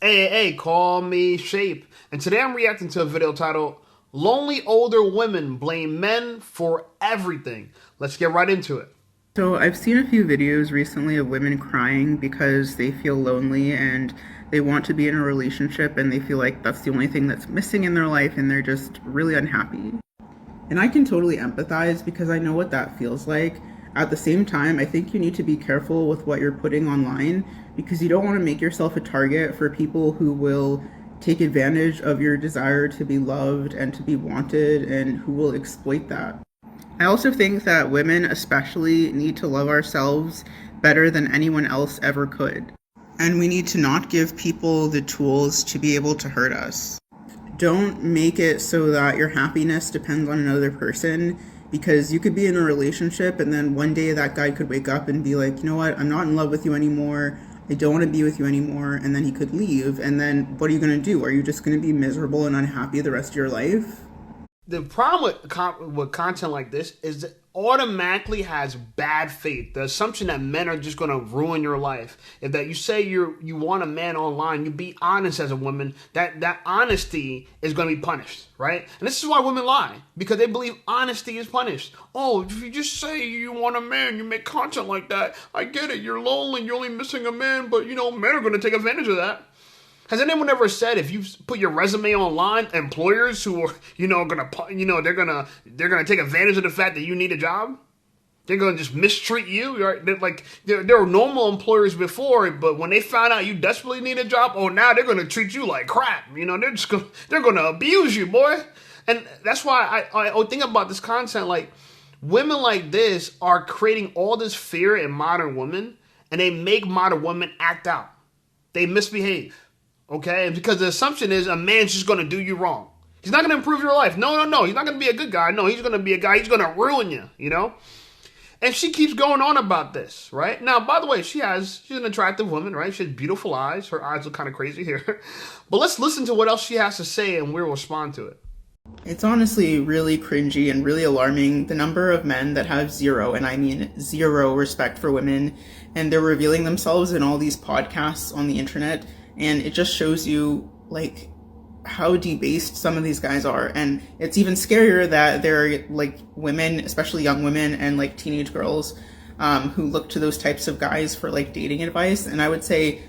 Hey, call me Shape. And today I'm reacting to a video titled Lonely Older Women Blame Men for Everything. Let's get right into it. So I've seen a few videos recently of women crying because they feel lonely and they want to be in a relationship and they feel like that's the only thing that's missing in their life and they're just really unhappy. And I can totally empathize because I know what that feels like. At the same time, I think you need to be careful with what you're putting online because you don't want to make yourself a target for people who will take advantage of your desire to be loved and to be wanted and who will exploit that. I also think that women especially need to love ourselves better than anyone else ever could. And we need to not give people the tools to be able to hurt us. Don't make it so that your happiness depends on another person, because you could be in a relationship and then one day that guy could wake up and be like, you know what, I'm not in love with you anymore. I don't want to be with you anymore. And then he could leave. And then what are you going to do? Are you just going to be miserable and unhappy the rest of your life? The problem with content like this is that automatically has bad faith. The assumption that men are just going to ruin your life. If that you say you want a man online, you be honest as a woman, that honesty is going to be punished, right? And this is why women lie, because they believe honesty is punished. Oh, if you just say you want a man, you make content like that, I get it, you're lonely, you're only missing a man, but men are going to take advantage of that. Has anyone ever said if you put your resume online, employers who are they're gonna take advantage of the fact that you need a job? They're gonna just mistreat you. Right? There were normal employers before, but when they found out you desperately need a job, now they're gonna treat you like crap. They're gonna abuse you, boy. And that's why I think about this content. Like, women like this are creating all this fear in modern women, and they make modern women act out. They misbehave. Okay, because the assumption is a man's just going to do you wrong. He's not going to improve your life. No. He's not going to be a good guy. No, he's going to be a guy. He's going to ruin you, And she keeps going on about this, right? Now, by the way, she's an attractive woman, right? She has beautiful eyes. Her eyes look kind of crazy here. But let's listen to what else she has to say and we'll respond to it. It's honestly really cringy and really alarming, the number of men that have zero, and I mean zero, respect for women, and they're revealing themselves in all these podcasts on the internet, and it just shows you, like, how debased some of these guys are. And it's even scarier that they're, like, women, especially young women and, like, teenage girls, who look to those types of guys for, like, dating advice. And I would say,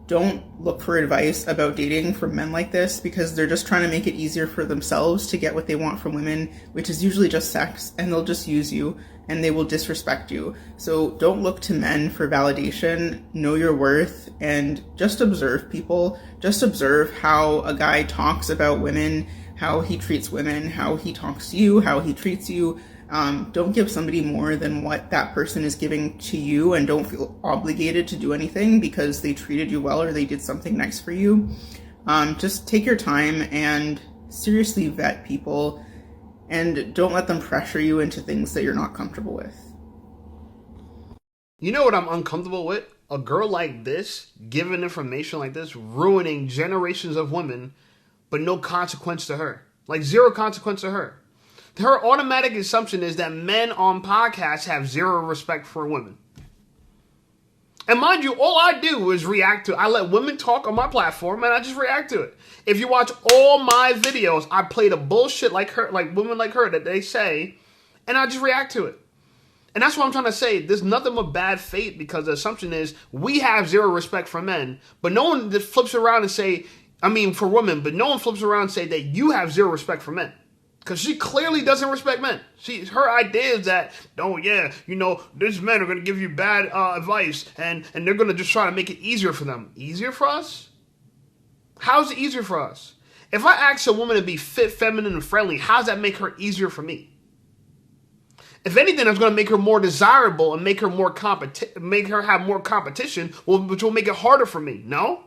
don't look for advice about dating from men like this, because they're just trying to make it easier for themselves to get what they want from women, which is usually just sex, and they'll just use you and they will disrespect you. So don't look to men for validation. Know your worth and just observe people. Just observe how a guy talks about women, how he treats women, how he talks to you, how he treats you. Don't give somebody more than what that person is giving to you, and don't feel obligated to do anything because they treated you well or they did something nice for you. Just take your time and seriously vet people, and don't let them pressure you into things that you're not comfortable with. You know what I'm uncomfortable with? A girl like this, giving information like this, ruining generations of women, but no consequence to her. Like, zero consequence to her. Her automatic assumption is that men on podcasts have zero respect for women. And mind you, all I do is react to it. I let women talk on my platform and I just react to it. If you watch all my videos, I play the bullshit like her, like women like her that they say, and I just react to it. And that's what I'm trying to say. There's nothing but bad faith, because the assumption is we have zero respect for men, but no one just flips around and say, for women, but no one flips around and say that you have zero respect for men. Because she clearly doesn't respect men. Her idea is that, these men are going to give you bad advice, and they're going to just try to make it easier for them. Easier for us? How is it easier for us? If I ask a woman to be fit, feminine, and friendly, how does that make her easier for me? If anything, that's going to make her more desirable and make her have more competition, which will make it harder for me. No?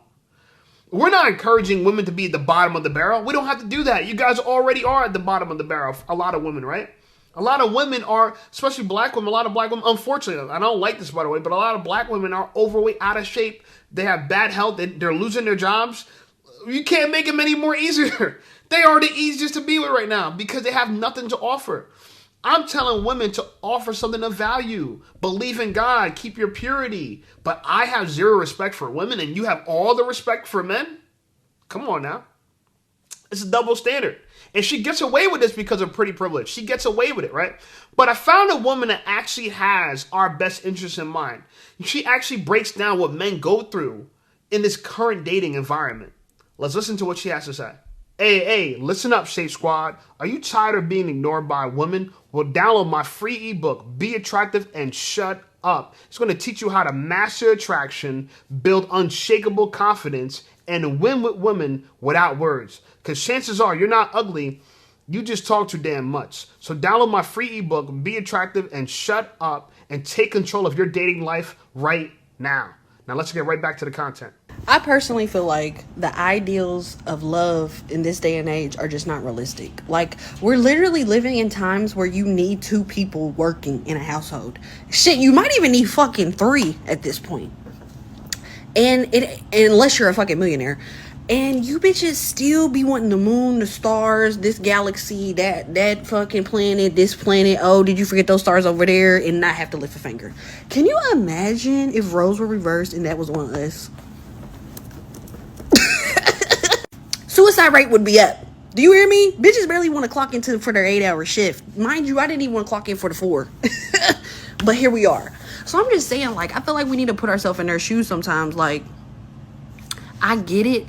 We're not encouraging women to be at the bottom of the barrel. We don't have to do that. You guys already are at the bottom of the barrel. A lot of women, right? A lot of women are, especially black women, unfortunately, I don't like this, by the way, but a lot of black women are overweight, out of shape. They have bad health. They're losing their jobs. You can't make them any more easier. They are the easiest to be with right now because they have nothing to offer. I'm telling women to offer something of value. Believe in God. Keep your purity. But I have zero respect for women, and you have all the respect for men? Come on now. It's a double standard. And she gets away with this because of pretty privilege. She gets away with it, right? But I found a woman that actually has our best interests in mind. She actually breaks down what men go through in this current dating environment. Let's listen to what she has to say. Hey, listen up, Shape Squad. Are you tired of being ignored by women? Well, download my free ebook, Be Attractive and Shut Up. It's going to teach you how to master attraction, build unshakable confidence, and win with women without words. Because chances are you're not ugly, you just talk too damn much. So download my free ebook, Be Attractive and Shut Up, and take control of your dating life right now. Now let's get right back to the content. I personally feel like the ideals of love in this day and age are just not realistic. Like, we're literally living in times where you need 2 people working in a household. Shit, you might even need fucking 3 at this point. And unless you're a fucking millionaire. And you bitches still be wanting the moon, the stars, this galaxy, that fucking planet, this planet. Oh, did you forget those stars over there? And not have to lift a finger. Can you imagine if roles were reversed and that was on us? Suicide rate would be up. Do you hear me? Bitches barely want to clock into for their 8-hour shift. Mind you, I didn't even want to clock in for the 4. But here we are. So I'm just saying, like, I feel like we need to put ourselves in their shoes sometimes. Like, I get it.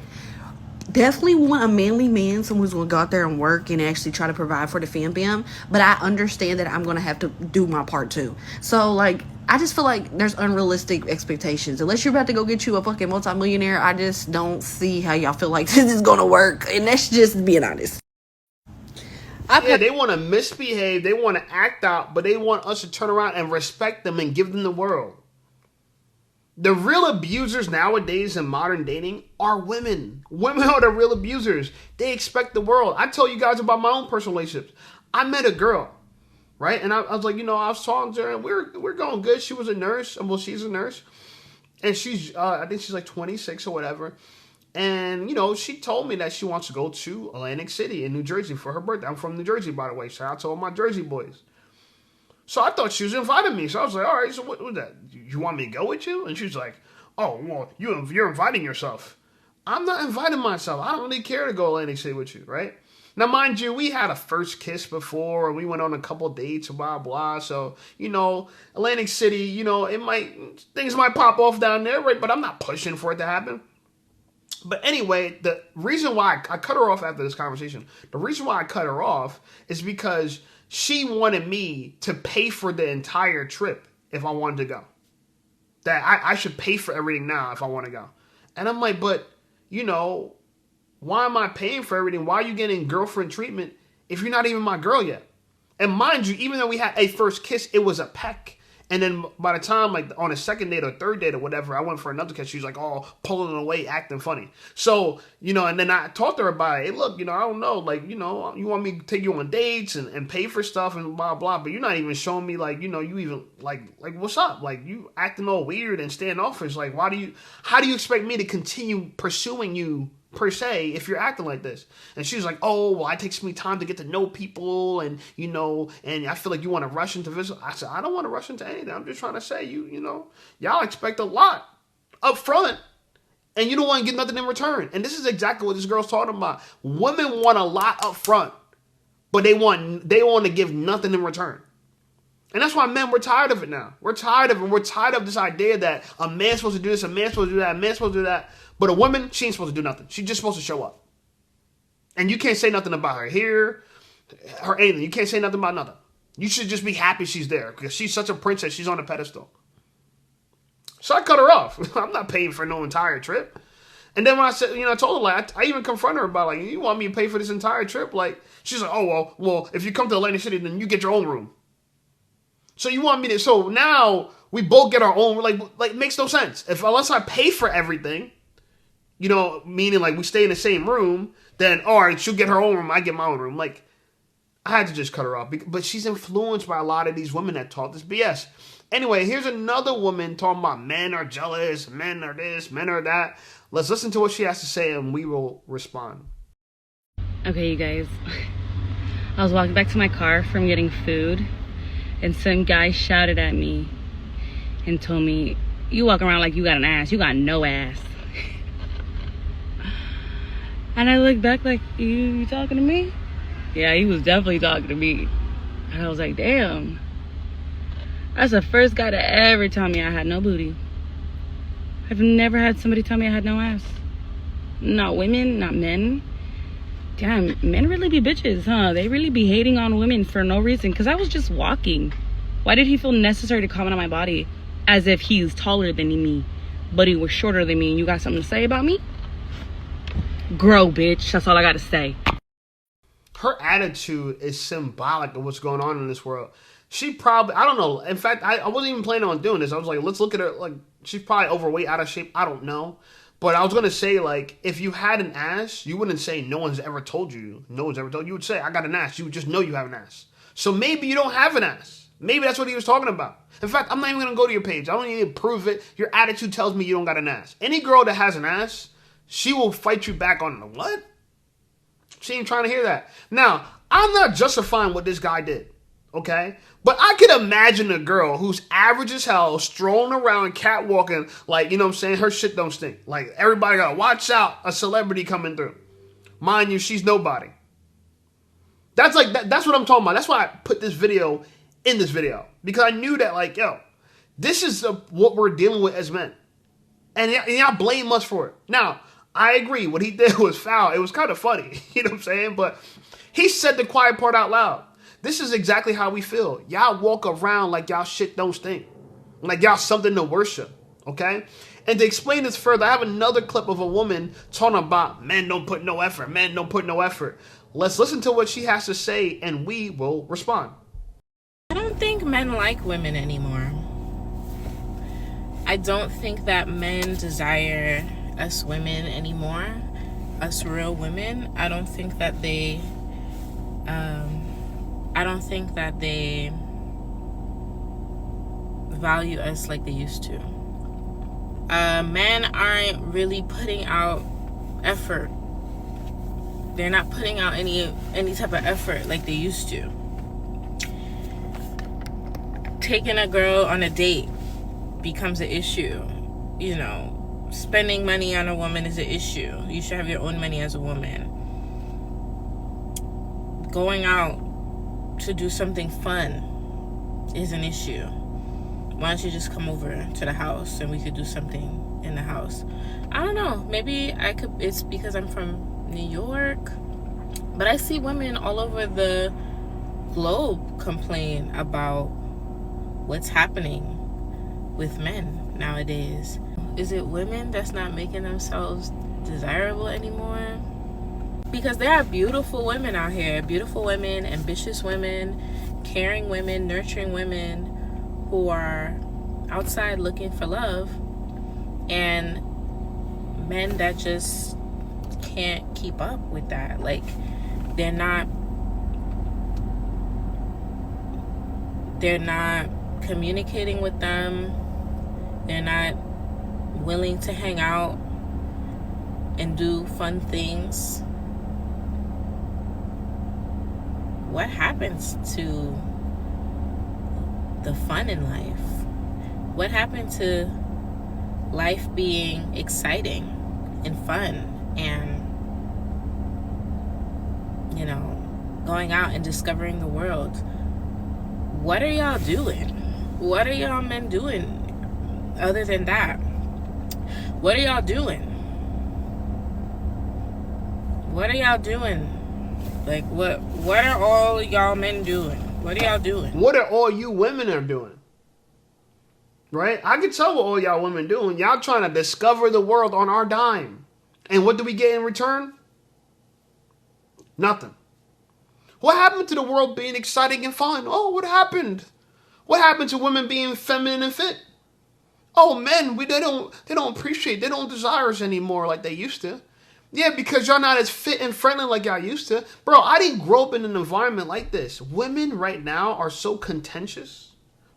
Definitely want a manly man, someone who's going to go out there and work and actually try to provide for the fam bam. But I understand that I'm going to have to do my part too. So, like, I just feel like there's unrealistic expectations. Unless you're about to go get you a fucking multimillionaire, I just don't see how y'all feel like this is going to work. And that's just being honest. Yeah, they want to misbehave. They want to act out, but they want us to turn around and respect them and give them the world. The real abusers nowadays in modern dating are women. Women are the real abusers. They expect the world. I tell you guys about my own personal relationships. I met a girl, right? And I was like, I was talking to her, and we're going good. She was a nurse. Well, she's a nurse. And she's, I think she's like 26 or whatever. And, she told me that she wants to go to Atlantic City in New Jersey for her birthday. I'm from New Jersey, by the way. Shout out to all my Jersey boys. So I thought she was inviting me. So I was like, all right, so what was that? You want me to go with you? And she was like, oh, well, you're inviting yourself. I'm not inviting myself. I don't really care to go to Atlantic City with you, right? Now, mind you, we had a first kiss before, and we went on a couple dates, blah, blah. So, Atlantic City, things might pop off down there, right? But I'm not pushing for it to happen. But anyway, the reason why I cut her off after this conversation, the reason why I cut her off is because she wanted me to pay for the entire trip if I wanted to go. That I should pay for everything now if I want to go. And I'm like, but, why am I paying for everything? Why are you getting girlfriend treatment if you're not even my girl yet? And mind you, even though we had a first kiss, it was a peck. And then by the time, like, on a second date or third date or whatever, I went for another kiss. She was like, oh, pulling away, acting funny. So, and then I talked to her about it. Hey, look, I don't know. Like, you want me to take you on dates and pay for stuff and blah, blah. But you're not even showing me, like, you even, like what's up? Like, you acting all weird and standoffish. Like, how do you expect me to continue pursuing you, per se, if you're acting like this? And she was like, oh, well, it takes me time to get to know people, and and I feel like you want to rush into visit. I said, I don't want to rush into anything. I'm just trying to say, y'all expect a lot up front, and you don't want to get nothing in return. And this is exactly what this girl's talking about. Women want a lot up front, but they want to give nothing in return. And that's why, men, we're tired of it now. We're tired of it. We're tired of this idea that a man's supposed to do this, a man's supposed to do that, a man's supposed to do that. But a woman, she ain't supposed to do nothing. She's just supposed to show up. And you can't say nothing about her hair, her anything. You can't say nothing about nothing. You should just be happy she's there because she's such a princess. She's on a pedestal. So I cut her off. I'm not paying for no entire trip. And then when I said, I told her, like, I even confronted her about, like, you want me to pay for this entire trip? Like, she's like, oh, well, if you come to Atlantic City, then you get your own room. So you want me to, so now we both get our own, like it makes no sense. Unless I pay for everything, meaning like we stay in the same room, then, all right, she'll get her own room, I get my own room. Like, I had to just cut her off. But she's influenced by a lot of these women that talk this BS. Anyway, here's another woman talking about men are jealous, men are this, men are that. Let's listen to what she has to say, and we will respond. Okay, you guys. I was walking back to my car from getting food, and some guy shouted at me and told me, you walk around like you got an ass. You got no ass. And I looked back like, you talking to me? Yeah, he was definitely talking to me. And I was like, damn. That's the first guy to ever tell me I had no booty. I've never had somebody tell me I had no ass. Not women, not men. Damn, men really be bitches, huh? They really be hating on women for no reason. Because I was just walking. Why did he feel necessary to comment on my body? As if he's taller than me, but he was shorter than me. And you got something to say about me? Grow, bitch. That's all I got to say. Her attitude is symbolic of what's going on in this world. She probably, I don't know. In fact, I wasn't even planning on doing this. I was like, let's look at her. Like, she's probably overweight, out of shape. I don't know. But I was going to say, like, if you had an ass, you wouldn't say no one's ever told you. No one's ever told you. You would say, I got an ass. You would just know you have an ass. So maybe you don't have an ass. Maybe that's what he was talking about. In fact, I'm not even going to go to your page. I don't need to prove it. Your attitude tells me you don't got an ass. Any girl that has an ass, she will fight you back on it. What? She ain't trying to hear that. Now, I'm not justifying what this guy did. Okay? But I could imagine a girl who's average as hell, strolling around, catwalking, like, you know what I'm saying? Her shit don't stink. Like, everybody gotta watch out, a celebrity coming through. Mind you, she's nobody. That's like, that's what I'm talking about. That's why I put this video in this video. Because I knew that, like, yo, this is what we're dealing with as men. And y'all blame us for it. Now, I agree. What he did was foul. It was kind of funny. You know what I'm saying? But he said the quiet part out loud. This is exactly how we feel. Y'all walk around like y'all shit don't stink. Like y'all something to worship. Okay? And to explain this further, I have another clip of a woman talking about men don't put no effort. Men don't put no effort. Let's listen to what she has to say and we will respond. I don't think men like women anymore. I don't think that men desire us women anymore. Us real women. I don't think that they value us like they used to. Men aren't really putting out effort. They're not putting out any type of effort like they used to. Taking a girl on a date becomes an issue. You know, spending money on a woman is an issue. You should have your own money as a woman. Going out to do something fun is an issue. Why don't you just come over to the house and we could do something in the house? I don't know. Maybe it's because I'm from New York. But I see women all over the globe complain about what's happening with men nowadays. Is it women that's not making themselves desirable anymore? Because there are beautiful women out here. Beautiful women, ambitious women, caring women, nurturing women who are outside looking for love. And men that just can't keep up with that. Like, they're not communicating with them. They're not willing to hang out and do fun things. What happens to the fun in life? What happened to life being exciting and fun and, you know, going out and discovering the world? What are y'all doing? What are y'all men doing other than that? What are y'all doing? What are y'all doing? Like, what are all y'all men doing? What are y'all doing? What are all you women are doing? Right? I can tell what all y'all women doing. Y'all trying to discover the world on our dime. And what do we get in return? Nothing. What happened to the world being exciting and fun? Oh, what happened? What happened to women being feminine and fit? Oh, men, they don't appreciate, they don't desire us anymore like they used to. Yeah, because y'all not as fit and friendly like y'all used to. Bro, I didn't grow up in an environment like this. Women right now are so contentious,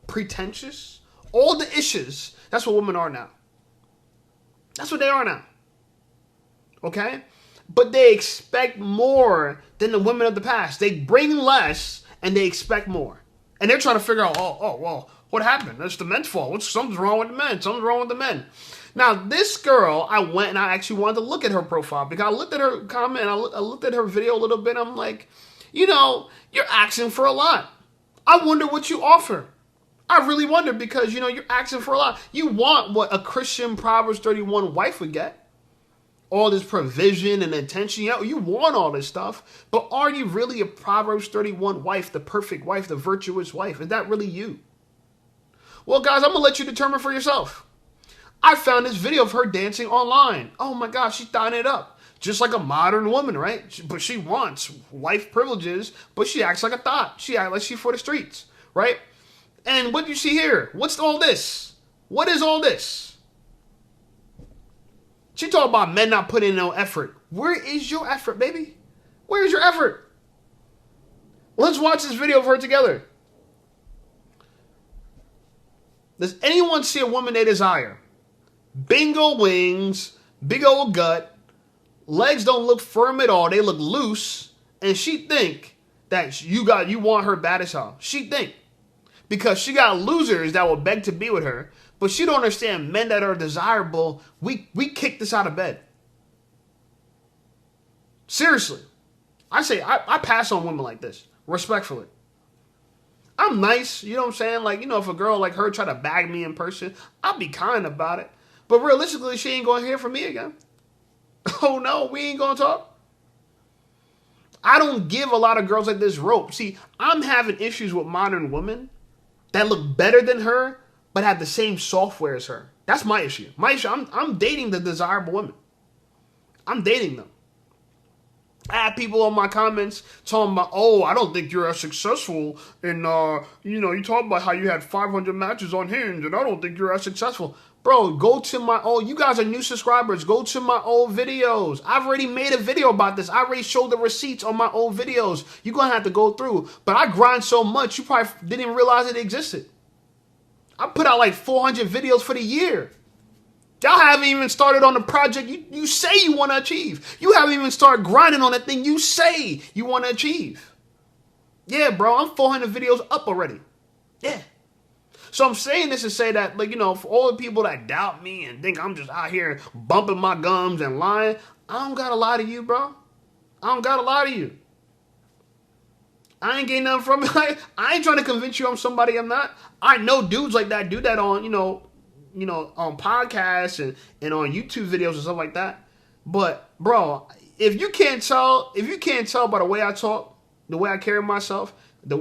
pretentious, all the issues. That's what women are now. That's what they are now. Okay? But they expect more than the women of the past. They bring less and they expect more. And they're trying to figure out, well, what happened? That's the men's fault. Something's wrong with the men. Something's wrong with the men. Now, this girl, I went and I actually wanted to look at her profile because I looked at her comment and I looked at her video a little bit. I'm like, you know, you're asking for a lot. I wonder what you offer. I really wonder because, you know, you're asking for a lot. You want what a Christian Proverbs 31 wife would get. All this provision and attention. You want all this stuff. But are you really a Proverbs 31 wife, the perfect wife, the virtuous wife? Is that really you? Well, guys, I'm going to let you determine for yourself. I found this video of her dancing online. Oh my gosh, she's tying it up. Just like a modern woman, right? But she wants wife privileges, but she acts like a thought. She acts like she's for the streets, right? And what do you see here? What's all this? What is all this? She talking about men not putting in no effort. Where is your effort, baby? Where is your effort? Let's watch this video of her together. Does anyone see a woman they desire? Big old wings, big old gut, legs don't look firm at all, they look loose, and she think that you want her bad as hell. She think. Because she got losers that will beg to be with her, but she don't understand men that are desirable, we kick this out of bed. Seriously. I say, I pass on women like this, respectfully. I'm nice, you know what I'm saying? Like, you know, if a girl like her try to bag me in person, I'll be kind about it. But realistically, she ain't going to hear from me again. Oh no, we ain't going to talk. I don't give a lot of girls like this rope. See, I'm having issues with modern women that look better than her, but have the same software as her. That's my issue. I'm dating the desirable women. I'm dating them. I have people on my comments talking about, oh, I don't think you're as successful in, you know, you talk about how you had 500 matches on Hinge, and I don't think you're as successful. Bro, go to my old, you guys are new subscribers, go to my old videos. I've already made a video about this. I already showed the receipts on my old videos. You're going to have to go through. But I grind so much, you probably didn't even realize it existed. I put out like 400 videos for the year. Y'all haven't even started on the project you say you want to achieve. You haven't even started grinding on the thing you say you want to achieve. Yeah, bro, I'm 400 videos up already. Yeah. So I'm saying this to say that, like, you know, for all the people that doubt me and think I'm just out here bumping my gums and lying, I don't got a lie to you, bro. I don't got a lie to you. I ain't getting nothing from it. Like, I ain't trying to convince you I'm somebody I'm not. I know dudes like that do that on, you know, on podcasts and on YouTube videos and stuff like that. But, bro, if you can't tell by the way I talk, the way I carry myself,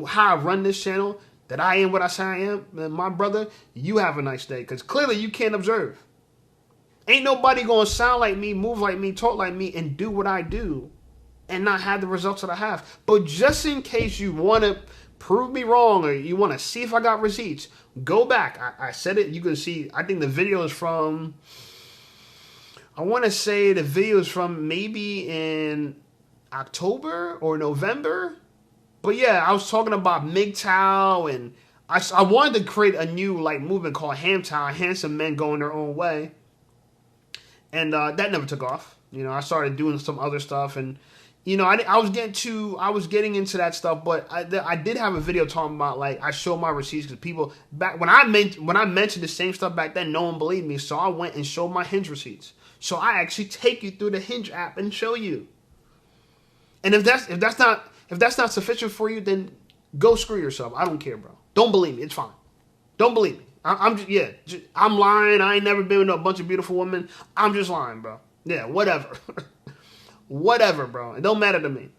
how I run this channel, that I am what I say I am, then my brother, you have a nice day. Because clearly you can't observe. Ain't nobody going to sound like me, move like me, talk like me, and do what I do and not have the results that I have. But just in case you want to prove me wrong or you want to see if I got receipts, go back. I said it. You can see, I think the video is from, I want to say the video is from maybe in October or November. But yeah, I was talking about MGTOW, and I wanted to create a new like movement called HAMTOW, handsome men going their own way. And that never took off. You know, I started doing some other stuff, and you know, I was getting into that stuff. But I did have a video talking about, like, I showed my receipts because people back when I mentioned the same stuff back then, no one believed me. So I went and showed my Hinge receipts. So I actually take you through the Hinge app and show you. And if that's not sufficient for you, then go screw yourself. I don't care, bro. Don't believe me. It's fine. Don't believe me. I'm lying. I ain't never been with a bunch of beautiful women. I'm just lying, bro. Yeah, whatever. Whatever, bro. It don't matter to me.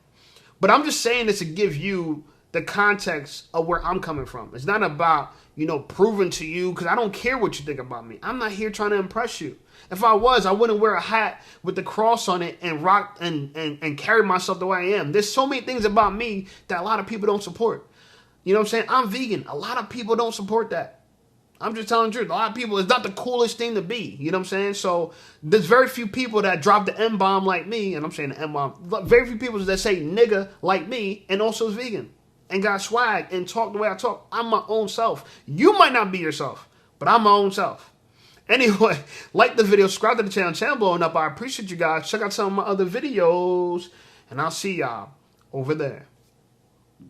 But I'm just saying this to give you the context of where I'm coming from. It's not about, you know, proving to you, because I don't care what you think about me. I'm not here trying to impress you. If I was, I wouldn't wear a hat with the cross on it and rock and carry myself the way I am. There's so many things about me that a lot of people don't support. You know what I'm saying? I'm vegan. A lot of people don't support that. I'm just telling the truth. A lot of people, it's not the coolest thing to be. You know what I'm saying? So there's very few people that drop the M-bomb like me, and I'm saying the M-bomb. Very few people that say nigga like me and also is vegan and got swag and talk the way I talk. I'm my own self. You might not be yourself, but I'm my own self. Anyway, like the video, subscribe to the channel blowing up. I appreciate you guys. Check out some of my other videos, and I'll see y'all over there.